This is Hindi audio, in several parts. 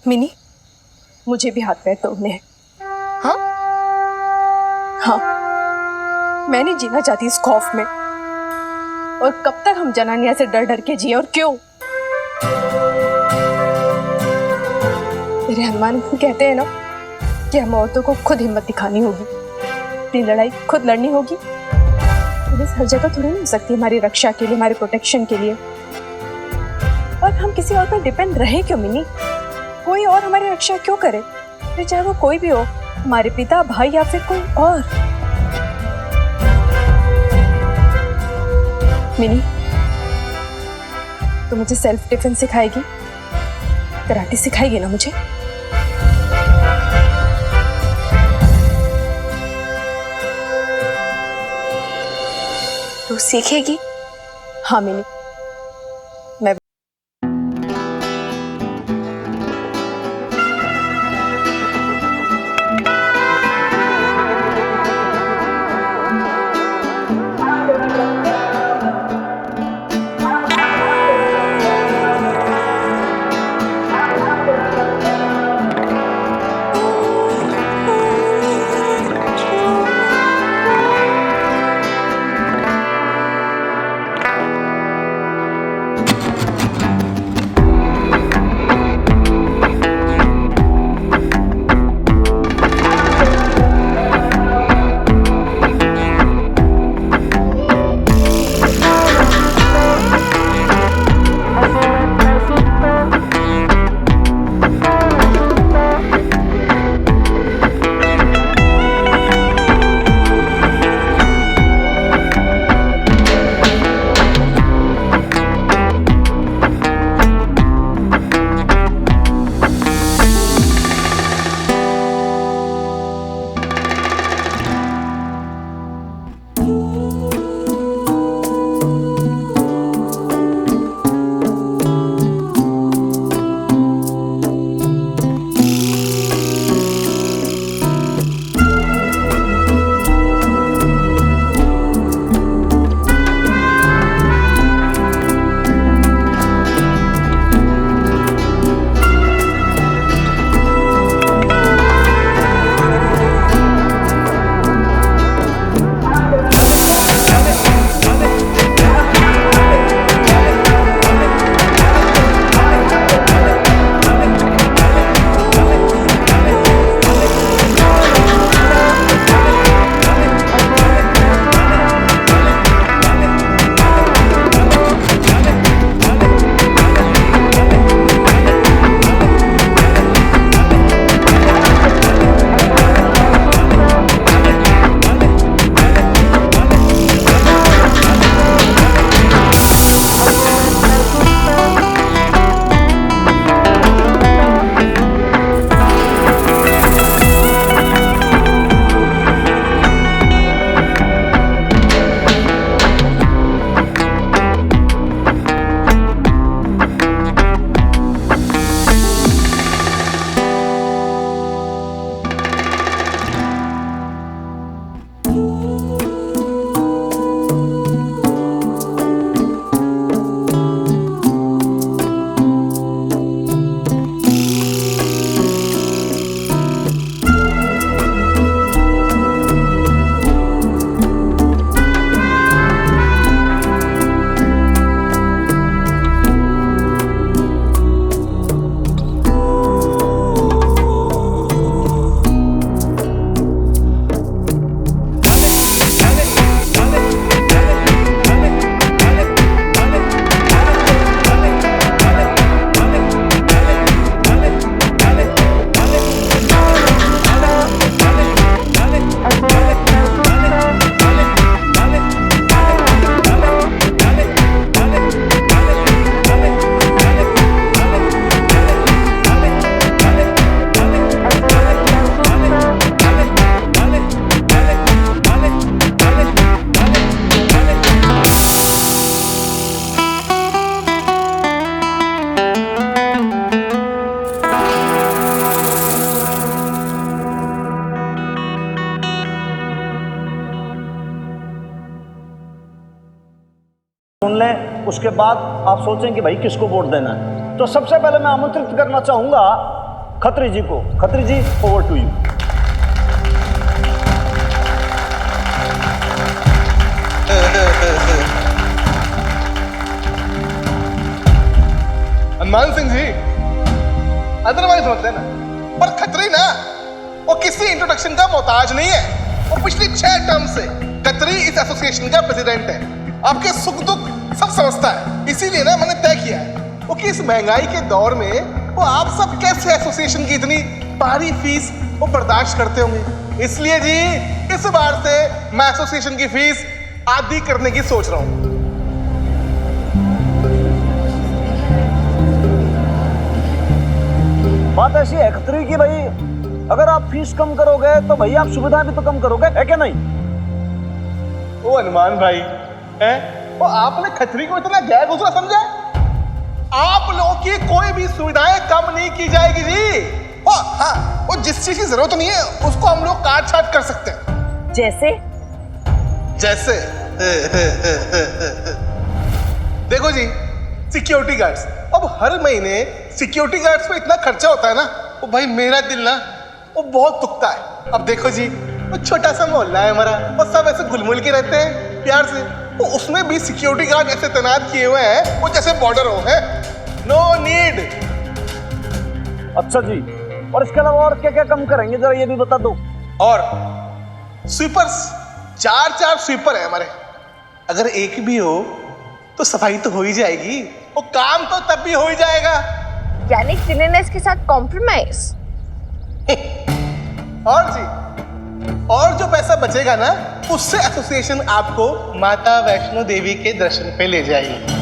मिनी, मुझे भी हाथ पैर तोड़ने हैं। हाँ? हाँ, मैं नहीं जीना चाहती इस खौफ में। और कब तक हम जनानियां से डर डर के जिए, और क्यों? मेरे हनुमान कहते हैं ना कि हम औरतों को खुद हिम्मत दिखानी होगी, अपनी लड़ाई खुद लड़नी होगी। पुलिस हर जगह थोड़ी नहीं हो सकती हमारी रक्षा के लिए, हमारे प्रोटेक्शन के लिए। और हम किसी और पर डिपेंड रहे क्यों मिनी? कोई और हमारी रक्षा क्यों करे? फिर चाहे वो कोई भी हो, हमारे पिता, भाई या फिर कोई और। मिनी, तो मुझे सेल्फ डिफेंस सिखाएगी, कराटे सिखाएगी ना मुझे? तू सीखेगी? हाँ मिनी, मैं सुन लें, उसके बाद आप सोचें कि भाई किसको वोट देना है। तो सबसे पहले मैं आमंत्रित करना चाहूंगा खत्री जी को। Khatri ji, over to you. Hanuman Singh ji, otherwise मत लेना, पर खत्री ना वो किसी इंट्रोडक्शन का मोहताज नहीं है। वो पिछली 6 टर्म से खत्री इस एसोसिएशन का प्रेसिडेंट है। आपके सुख दुख सब समझता है। इसीलिए ना मैंने तय किया है वो कि इस महंगाई के दौर में वो आप सब कैसे एसोसिएशन की इतनी भारी फीस वो बर्दाश्त करते होंगे। इसलिए जी इस बार से मैं एसोसिएशन की फीस आधी करने की सोच रहा हूं। बात ऐसी है खत्री की भाई, अगर आप फीस कम करोगे तो भाई आप सुविधा भी तो कम करोगे, है क्या नहीं? ओ हनुमान भाई, है वो आपने खत्री को इतना गैर गुजरा समझा? आप लोगों की कोई भी सुविधाएं कम नहीं की जाएगी जी। हाँ, वो जिस चीज की जरूरत नहीं है उसको हम लोग काट छाट कर सकते हैं। जैसे देखो जी, सिक्योरिटी गार्ड्स, अब हर महीने सिक्योरिटी गार्ड्स पे इतना खर्चा होता है ना, वो भाई मेरा दिल ना वो बहुत दुखता है। अब देखो जी, वो छोटा सा मोहल्ला है हमारा, वो सब ऐसे घुल-मिल के रहते हैं प्यार से, तो उसमें भी सिक्योरिटी गार्ड ऐसे तैनात किए हुए हैं वो जैसे बॉर्डर हो है। No need. अच्छा जी, और इसके अलावा और क्या क्या कम करेंगे जरा ये भी बता दो। और स्वीपर्स, 4 स्वीपर है हमारे, अगर एक भी हो तो सफाई तो हो ही जाएगी, वो काम तो तब भी हो ही जाएगा। यानी क्लीननेस के साथ कॉम्प्रोमाइज। और जी, और जो पैसा बचेगा ना उससे एसोसिएशन आपको माता वैष्णो देवी के दर्शन पे ले जाएगी।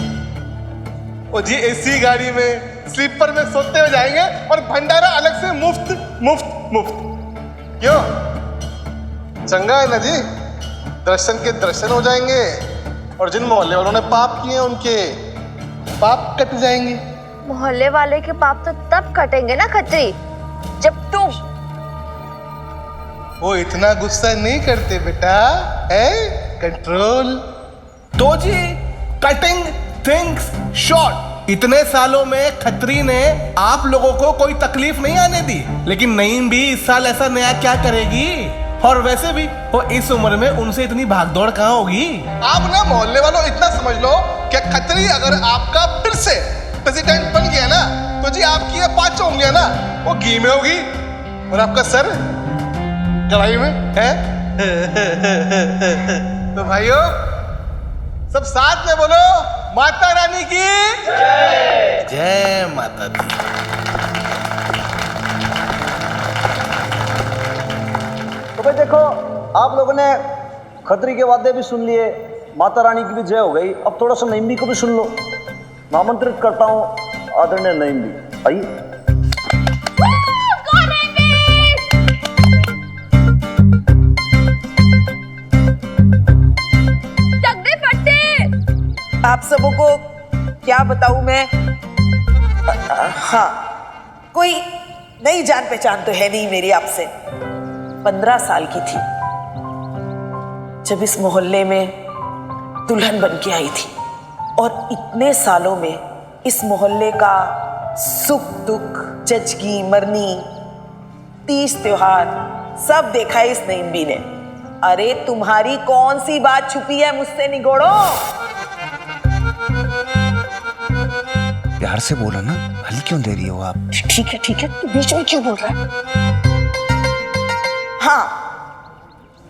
वो जी एसी गाड़ी में स्लीपर में सोते हुए जाएंगे और भंडारा अलग से मुफ्त मुफ्त मुफ्त। क्यों? चंगा है ना जी, दर्शन के दर्शन हो जाएंगे और जिन मोहल्ले वालों ने पाप किए उनके पाप कट जाएंगे। मोहल्ले वाले के पाप तो तब कटेंगे ना खत्री, जब तुम। वो इतना गुस्सा नहीं करते बेटा, है कंट्रोल। तो जी कटिंग थिंग्स शॉर्ट, इतने सालों में खत्री ने आप लोगों को कोई तकलीफ नहीं आने दी, लेकिन नईम भी इस साल ऐसा नया क्या करेगी? और वैसे भी वो इस उम्र में उनसे इतनी भागदौड़ कहाँ होगी? आप ना मोहल्ले वालों इतना समझ लो कि खत्री अगर आपका फिर से प्रेसिडेंट बन गया ना तो जी आपकी ये 5 उंगलियां ना वो घी में होगी और आपका सर कढ़ाई में है। तो भाइयों सब साथ में बोलो, माता रानी की जय। जय माता दी। तो भाई देखो, आप लोगों ने खत्री के वादे भी सुन लिए, माता रानी की भी जय हो गई, अब थोड़ा सा नईम भी को भी सुन लो। मैं आमंत्रित करता हूं आदरणीय नईम भी, आइए। आप सबों को क्या बताऊं मैं? हाँ, कोई नई जान पहचान तो है नहीं मेरी आपसे। 15 साल की थी जब इस मोहल्ले में दुल्हन बन के आई थी और इतने सालों में इस मोहल्ले का सुख दुख, जचगी मरनी, तीज त्योहार सब देखा है इस नईम्बी ने। अरे तुम्हारी कौन सी बात छुपी है मुझसे निगोड़ो? प्यार से बोलो ना, हल क्यों दे रही हो आप? ठीक है, तू बीच में क्यों बोल रहा है?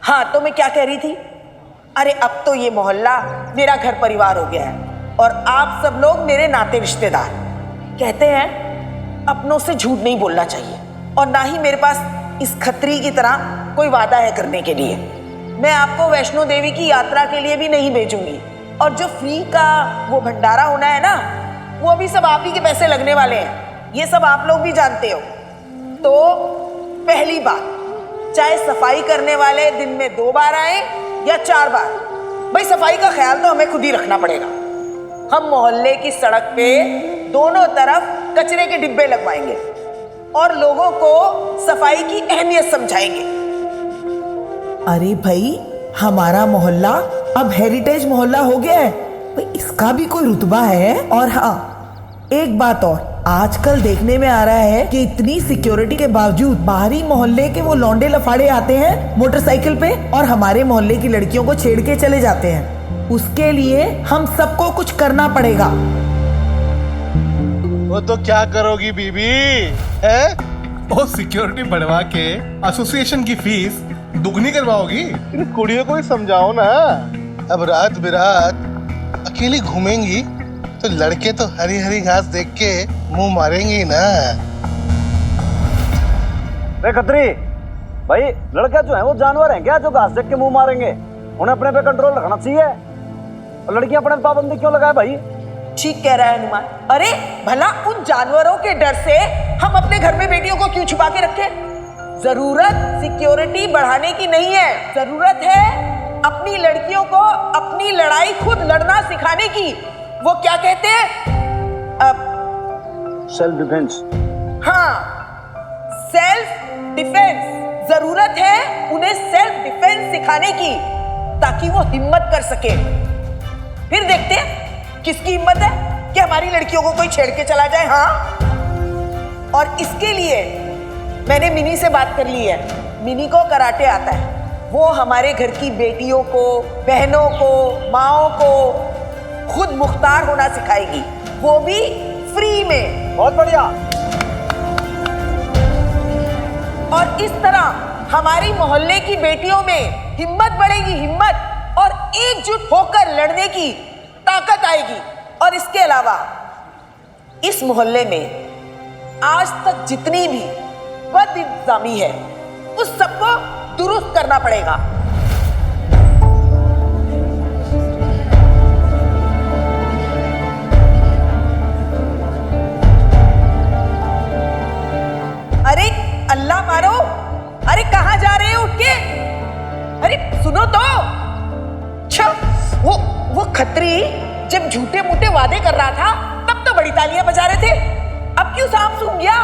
हाँ, तो मैं क्या कह रही थी? अरे अब तो ये मोहल्ला मेरा घर परिवार हो गया है और आप सब लोग मेरे नाते रिश्तेदार। कहते हैं अपनों से झूठ नहीं बोलना चाहिए और ना ही मेरे पास इस खत्री की तरह कोई वादा है करने के लिए। मैं आपको वैष्णो देवी की यात्रा के लिए भी नहीं भेजूंगी और जो फ्री का वो भंडारा होना है ना, वो भी सब आप ही के पैसे लगने वाले हैं, ये सब आप लोग भी जानते हो। तो पहली बात, चाहे सफाई करने वाले दिन में 2 बार आए या 4 बार, भाई सफाई का ख्याल तो हमें खुद ही रखना पड़ेगा। हम मोहल्ले की सड़क पे दोनों तरफ कचरे के डिब्बे लगवाएंगे और लोगों को सफाई की अहमियत समझाएंगे। अरे भाई, हमारा मोहल्ला अब हेरिटेज मोहल्ला हो गया है, भाई इसका भी कोई रुतबा है। और हाँ, एक बात और, आजकल देखने में आ रहा है कि इतनी सिक्योरिटी के बावजूद बाहरी मोहल्ले के वो लौंडे लफाड़े आते हैं मोटरसाइकिल पे और हमारे मोहल्ले की लड़कियों को छेड़ के चले जाते हैं। उसके लिए हम सबको कुछ करना पड़ेगा। वो तो क्या करोगी बीबी है? वो सिक्योरिटी बढ़वा के एसोसिएशन की फीस दुगनी करवाओगी? इन कुड़ियों को ही समझाओ ना। अब रात बिरात अकेली घूमेंगी तो लड़के तो हरी हरी घास देख के मुंह मारेंगे ना। रे खत्री भाई, लड़के जो है वो जानवर हैं क्या जो घास देख के मुंह मारेंगे? उन्हें अपने पे कंट्रोल रखना चाहिए। और लड़कियां अपने पाबंदी क्यों लगाए भाई? ठीक कह रहा है हनुमान। अरे भला उन जानवरों के डर से हम अपने घर में बेटियों को क्यों छुपा के रखें? जरूरत सिक्योरिटी बढ़ाने की नहीं है, जरूरत है अपनी लड़कियों को अपनी लड़ाई खुद लड़ना सिखाने की। वो क्या कहते हैं? Self defence. हाँ, सेल्फ डिफेंस। जरूरत है उन्हें सेल्फ डिफेंस सिखाने की ताकि वो हिम्मत कर सके। फिर देखते हैं किसकी हिम्मत है कि हमारी लड़कियों को कोई छेड़ के चला जाए। हाँ, और इसके लिए मैंने मिनी से बात कर ली है। मिनी को कराटे आता है। वो हमारे घर की बेटियों को, बहनों को, माओं को खुद मुख्तार होना सिखाएगी, वो भी फ्री में। बहुत बढ़िया। और इस तरह हमारी मोहल्ले की बेटियों में हिम्मत बढ़ेगी, हिम्मत, और एकजुट होकर लड़ने की ताकत आएगी। और इसके अलावा इस मोहल्ले में आज तक जितनी भी बद इंतजामी है उस सबको दुरुस्त करना पड़ेगा। अरे अल्लाह मारो, अरे कहां जा रहे हो उठ के? अरे सुनो तो। अच्छा, वो खत्री जब झूठे मूठे वादे कर रहा था तब तो बड़ी तालियां बजा रहे थे, अब क्यों साम सूम गया?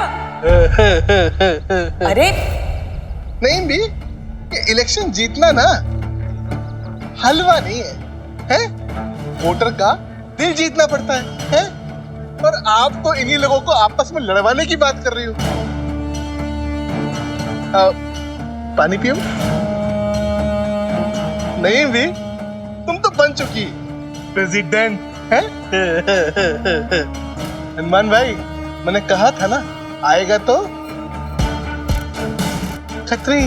अरे नहीं भी, ये इलेक्शन जीतना ना हलवा नहीं है, हैं? वोटर का दिल जीतना पड़ता है? और आप तो इन्हीं लोगों को आपस में लड़वाने की बात कर रही हो। पानी पियो? नहीं भी, तुम तो बन चुकी प्रेसिडेंट है। हनुमान भाई, मैंने कहा था ना आएगा तो। खत्री